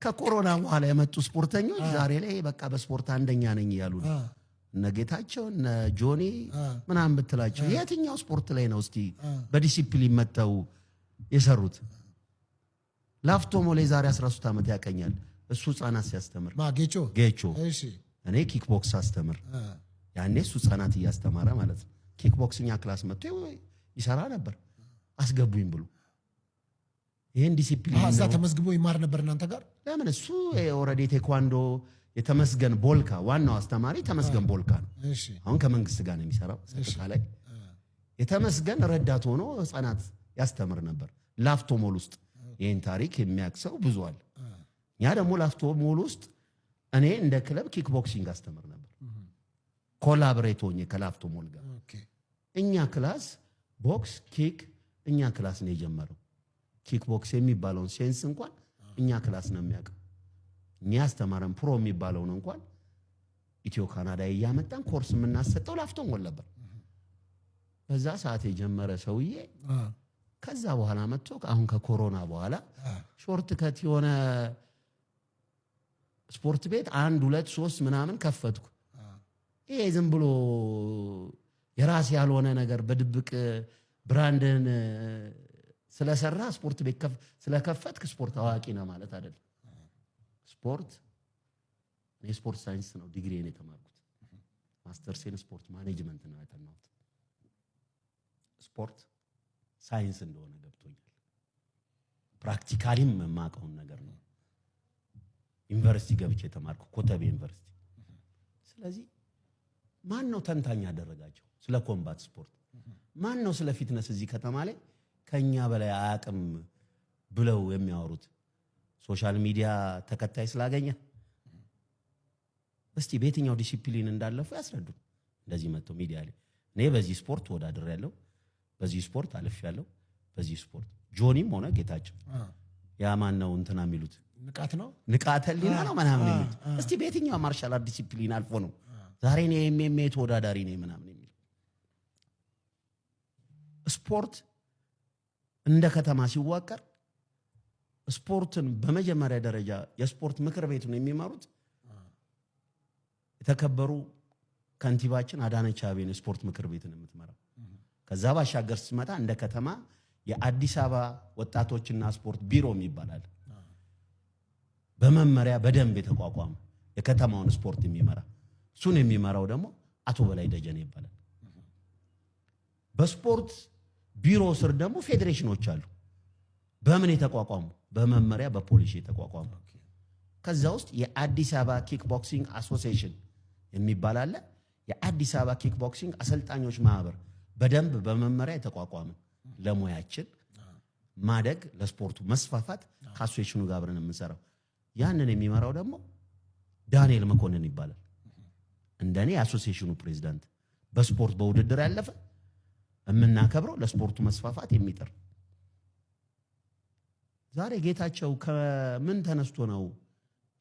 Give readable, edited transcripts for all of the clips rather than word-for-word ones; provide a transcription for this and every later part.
ከኮሮና በኋላ የመጡ ስፖርተኞች ዛሬ ላይ በቃ በስፖርት አንደኛ ነኝ ያሉ ነው። እነ ጌታቸው እነ ጆኒ ምናምን ብትላቸው የትኛው ስፖርት ላይ ነው እስቲ በዲሲፕሊን መተው የሰሩት? ላፍቶ ሞሌ ዛሬ 13 ዓመት ያቀኛል። እሱ ህፃናት ሲያስተምር ጌቾ እሺ፣ እኔ ኪክ ቦክስ አስተምር ያኔ እሱ ህፃናት እያስተማረ ማለት ነው። ኪክ ቦክስኛ ክላስ መጥቶ ይሰራ ነበር። አስገቡኝ ብሎ ይሄን ዲሲፕሊን አዛ ተመዝግቦ ይማር ነበር እናንተ ጋር። ለምን እሱ ኦሬዲ ቴኳንዶ የተመስገን ቦልካ ዋናው አስተማሪ ተመስገን ቦልካ ነው። እሺ አሁን ከመንግስት ጋር ነው የሚሰራው። ሰጥታ ላይ የተመስገን ረዳት ሆኖ ህፃናት ያስተምር ነበር ላፍቶ ሞል ውስጥ። ይሄን ታሪክ የሚያክሰው ብዙ አለ። ያ ደግሞ ላፍቶ ሞል ውስጥ እኔ እንደ ክለብ ኪክ ቦክሲንግ አስተምር ነበር ኮላቦሬት ሆኜ ከላፍቶ ሞል ጋር። እኛ ክላስ ቦክስ ኪክ እኛ ክላስ ነው የጀመረው። ኪክ ቦክስ የሚባለውን ሴንስ እንኳን እኛ ክላስ ነው የሚያውቀው። እኛ አስተማረን ፕሮ የሚባለውን እንኳን ኢትዮ ካናዳ ያመጣን ኮርስ የምናሰጠው ላፍቶ ሞል ነበር። በዛ ሰዓት የጀመረ ሰውዬ ከዛ በኋላ መጥቶ አሁን ከኮሮና በኋላ ሾርት ከት የሆነ ስፖርት ቤት 1 2 3 ምናምን ከፈትኩ። ይሄ ዝም ብሎ የራስ ያልሆነ ነገር በድብቅ ብራንድን ስለሰራ ስፖርት ቤት ስለከፈትክ ስፖርት አዋቂ ነው ማለት አይደለም። ስፖርት እኔ ስፖርት ሳይንስ ነው ዲግሪዬን የተማርኩት። ማስተርሴን ስፖርት ማኔጅመንት ነው ያጠናሁት። ስፖርት ሳይንስ እንደሆነ ገብቶኛል። ፕራክቲካሊም የማውቀውን ነገር ነው። ዩኒቨርሲቲ ገብቼ የተማርኩ ኮተቤ ዩኒቨርሲቲ። ስለዚህ ማን ነው ተንታኝ ያደረጋቸው ስለ ኮምባት ስፖርት? ማን ነው ስለ ፊትነስ እዚህ ከተማ ላይ ከኛ በላይ አያውቅም ብለው የሚያወሩት? ሶሻል ሚዲያ ተከታይ ስላገኘ እስቲ በየትኛው ዲሲፕሊን እንዳለፉ ያስረዱ። እንደዚህ መጥተው ሚዲያ ላይ እኔ በዚህ ስፖርት ወዳድሬያለሁ፣ በዚህ ስፖርት አልፌያለሁ፣ በዚህ ስፖርት ጆኒም ሆነ ጌታቸው ያ ማን ነው እንትና የሚሉት ንቃት ነው ንቃተ ህሊና ነው ምናምን የሚሉት እስቲ በየትኛው ማርሻል አርት ዲሲፕሊን አልፎ ነው ዛሬ እኔ ኤምኤምኤ ተወዳዳሪ ነኝ ምናምን የሚል? ስፖርት እንደ ከተማ ሲዋቀር ስፖርትን በመጀመሪያ ደረጃ የስፖርት ምክር ቤቱን የሚመሩት የተከበሩ ከንቲባችን አዳነች አቤቤ ነው ስፖርት ምክር ቤትን የምትመራው። ከዛ ባሻገር ሲመጣ እንደ ከተማ የአዲስ አበባ ወጣቶችና ስፖርት ቢሮ ይባላል። በመመሪያ በደንብ የተቋቋመ የከተማውን ስፖርት የሚመራ እሱን የሚመራው ደግሞ አቶ በላይ ደጀኔ ይባላል። በስፖርት ቢሮ ስር ደግሞ ፌዴሬሽኖች አሉ። በምን የተቋቋሙ? በመመሪያ በፖሊሲ የተቋቋሙ። ከዛ ውስጥ የአዲስ አበባ ኪክ ቦክሲንግ አሶሲዬሽን የሚባል አለ። የአዲስ አበባ ኪክ ቦክሲንግ አሰልጣኞች ማህበር በደንብ በመመሪያ የተቋቋመ ለሙያችን ማደግ ለስፖርቱ መስፋፋት ከአሶሲዬሽኑ ጋር አብረን የምንሰራው። ያንን የሚመራው ደግሞ ዳንኤል መኮንን ይባላል። እንደኔ የአሶሲዬሽኑ ፕሬዝዳንት በስፖርት በውድድር ያለፈ የምናከብረው ለስፖርቱ መስፋፋት የሚጥር። ዛሬ ጌታቸው ከምን ተነስቶ ነው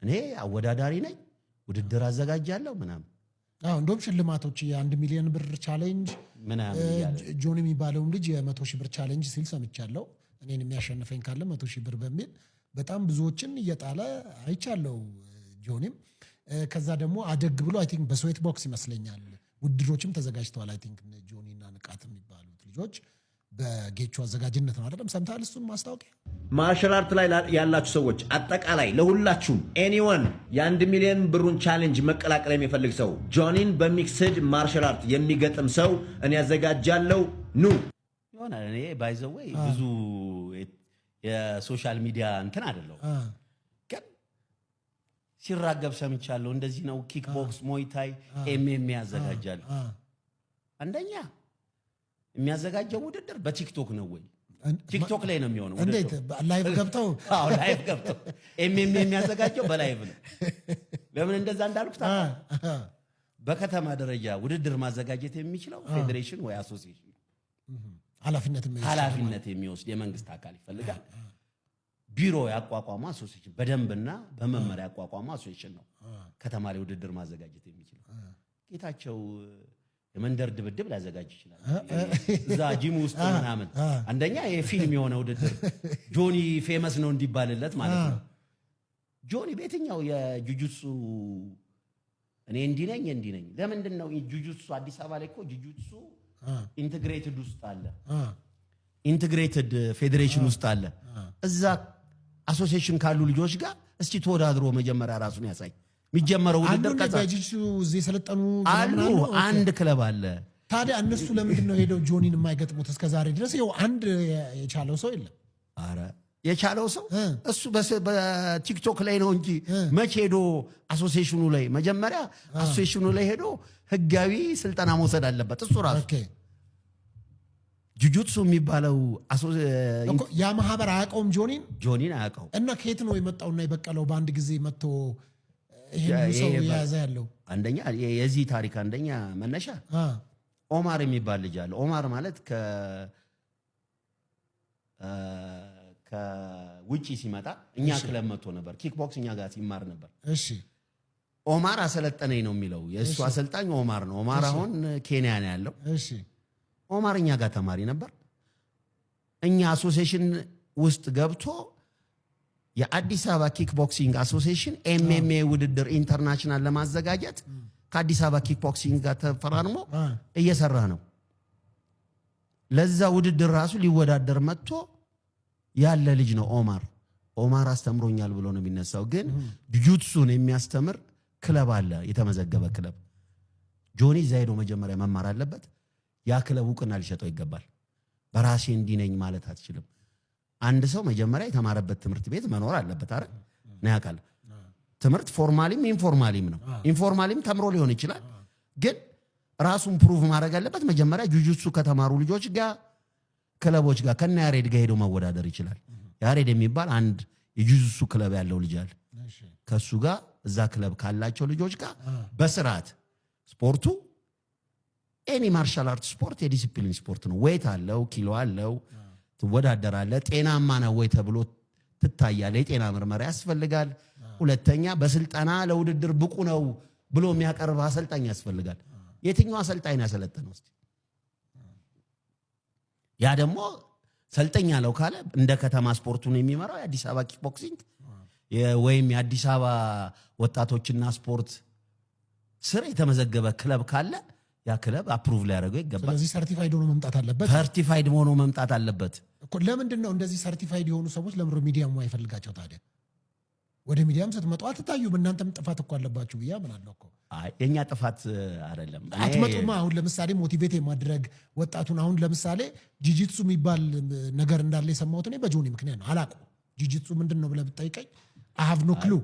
እኔ አወዳዳሪ ነኝ ውድድር አዘጋጃለሁ ምናምን? እንደውም ሽልማቶች የ1 ሚሊዮን ብር ቻሌንጅ ምናምን ይያለ ጆኒ የሚባለውን ልጅ የ100,000 ብር ቻሌንጅ ሲል ሰምቻለሁ። እኔን የሚያሸንፈኝ ካለ 100,000 ብር በሚል በጣም ብዙዎችን እየጣለ አይቻለሁ ጆኒም። ከዛ ደግሞ አደግ ብሎ አይ ቲንክ በስዌት ቦክስ ይመስለኛል ውድድሮችም ተዘጋጅተዋል። አይ ቲንክ ጆኒና ንቃት የሚባሉት ልጆች በጌቹ አዘጋጅነት ነው አይደለም? ሰምታል? እሱን ማስታወቂያ ማርሻል አርት ላይ ያላችሁ ሰዎች አጠቃላይ ለሁላችሁም ኤኒዋን የ1 ሚሊዮን ብሩን ቻሌንጅ መቀላቀል የሚፈልግ ሰው ጆኒን በሚክስድ ማርሻል አርት የሚገጥም ሰው እኔ ያዘጋጃለሁ። ኑ ይሆናል። እኔ ባይ ዘ ዌይ ብዙ የሶሻል ሚዲያ እንትን አይደለም ግን ሲራገብ ሰምቻለሁ። እንደዚህ ነው ኪክ ቦክስ፣ ሞይታይ፣ ኤምኤምኤ ያዘጋጃሉ። አንደኛ የሚያዘጋጀው ውድድር በቲክቶክ ነው ወይ? ቲክቶክ ላይ ነው የሚሆነው። እንዴት ላይቭ ገብተው? አዎ ላይቭ ገብተው ኤምኤምኤ የሚያዘጋጀው በላይቭ ነው። ለምን እንደዛ እንዳልኩት በከተማ ደረጃ ውድድር ማዘጋጀት የሚችለው ፌዴሬሽን ወይ አሶሲዬሽን ኃላፊነት የሚወስድ የመንግስት አካል ይፈልጋል። ቢሮ ያቋቋመ አሶሲዬሽን በደንብና በመመሪያ ያቋቋመ አሶሲዬሽን ነው ከተማ ላይ ውድድር ማዘጋጀት የሚችለው። ጌታቸው የመንደር ድብድብ ሊያዘጋጅ ይችላል እዛ ጂም ውስጥ ምናምን። አንደኛ የፊልም የሆነ ውድድር ጆኒ ፌመስ ነው እንዲባልለት ማለት ነው። ጆኒ በየትኛው የጁጁትሱ እኔ እንዲህ ነኝ ለምንድን ነው ጁጁትሱ አዲስ አበባ ላይ እኮ ጁጁትሱ ኢንተግሬትድ ውስጥ አለ ኢንተግሬትድ ፌዴሬሽን ውስጥ አለ እዛ አሶሲዬሽን ካሉ ልጆች ጋር እስቲ ተወዳድሮ መጀመሪያ ራሱን ያሳይ የሚጀመረው ውድድር ከዛ ጁጁትሱ እዚህ ሰለጠኑ አሉ አንድ ክለብ አለ ታዲያ እነሱ ለምንድን ነው ሄደው ጆኒን የማይገጥሙት እስከዛሬ ድረስ ይኸው አንድ የቻለው ሰው የለም አረ የቻለው ሰው እሱ በቲክቶክ ላይ ነው እንጂ መቼ ሄዶ አሶሲዬሽኑ ላይ መጀመሪያ አሶሲዬሽኑ ላይ ሄዶ ህጋዊ ስልጠና መውሰድ አለበት እሱ ራሱ ጁጁትሱ የሚባለው ያ ማህበር አያውቀውም ጆኒን አያውቀው እና ከየት ነው የመጣውና የበቀለው በአንድ ጊዜ መጥቶ ይሄን ሰው የያዘ ያለው አንደኛ የዚህ ታሪክ አንደኛ መነሻ ኦማር የሚባል ልጅ አለ ኦማር ማለት ከውጪ ሲመጣ እኛ ክለብ መጥቶ ነበር ኪክ ቦክስ እኛ ጋር ሲማር ነበር እሺ ኦማር አሰለጠነኝ ነው የሚለው የእሱ አሰልጣኝ ኦማር ነው ኦማር አሁን ኬንያ ነው ያለው እሺ ኦማር እኛ ጋር ተማሪ ነበር እኛ አሶሲዬሽን ውስጥ ገብቶ የአዲስ አበባ ኪክ ቦክሲንግ አሶሲዬሽን ኤምኤምኤ ውድድር ኢንተርናሽናል ለማዘጋጀት ከአዲስ አበባ ኪክ ቦክሲንግ ጋር ተፈራርሞ እየሰራ ነው ለዛ ውድድር ራሱ ሊወዳደር መጥቶ ያለ ልጅ ነው ኦማር አስተምሮኛል ብሎ ነው የሚነሳው ግን ጁጁትሱን የሚያስተምር ክለብ አለ የተመዘገበ ክለብ ጆኒ ዛይዶ መጀመሪያ መማር አለበት ያ ክለብ እውቅና ሊሰጠው ይገባል በራሴ እንዲህ ነኝ ማለት አትችልም አንድ ሰው መጀመሪያ የተማረበት ትምህርት ቤት መኖር አለበት አይደል ነው ያውቃል ትምህርት ፎርማሊም ኢንፎርማሊም ነው ኢንፎርማሊም ተምሮ ሊሆን ይችላል ግን ራሱን ፕሩቭ ማድረግ አለበት መጀመሪያ ጁጁትሱ ከተማሩ ልጆች ጋር ክለቦች ጋር ከነ ያሬድ ጋር ሄዶ መወዳደር ይችላል ያሬድ የሚባል አንድ የጁጁትሱ ክለብ ያለው ልጅ አለ ከሱ ጋር እዛ ክለብ ካላቸው ልጆች ጋር በስርዓት ስፖርቱ ኤኒ ማርሻል አርት ስፖርት የዲሲፕሊን ስፖርት ነው ዌት አለው ኪሎ አለው ትወዳደራለህ ጤናማ ነው ወይ ተብሎ ትታያለህ የጤና ምርመራ ያስፈልጋል ሁለተኛ በስልጠና ለውድድር ብቁ ነው ብሎ የሚያቀርብ አሰልጣኝ ያስፈልጋል የትኛው አሰልጣኝ ያሰለጠነው እስቲ ያ ደግሞ ሰልጠኛ ያለው ካለ እንደ ከተማ ስፖርቱን የሚመራው የአዲስ አበባ ኪክ ቦክሲንግ ወይም የአዲስ አበባ ወጣቶችና ስፖርት ስር የተመዘገበ ክለብ ካለ ያ ክለብ አፕሩቭ ሊያደርገው ይገባል ስለዚህ ሰርቲፋይድ ሆኖ መምጣት አለበት እኮ ለምንድን ነው እንደዚህ ሰርቲፋይድ የሆኑ ሰዎች ለምን ሚዲያም አይፈልጋቸው ታዲያ ወደ ሚዲያም ስትመጡ አትታዩም እናንተም ጥፋት እኮ አለባችሁ ብዬ አምናለሁ እኮ የኛ ጥፋት አይደለም አትመጡማ አሁን ለምሳሌ ሞቲቬት የማድረግ ወጣቱን አሁን ለምሳሌ ጂጂትሱ የሚባል ነገር እንዳለ የሰማሁት እኔ በጆኒ ምክንያት ነው አላውቅም ጂጂትሱ ምንድን ነው ብለህ ብትጠይቀኝ I have no clue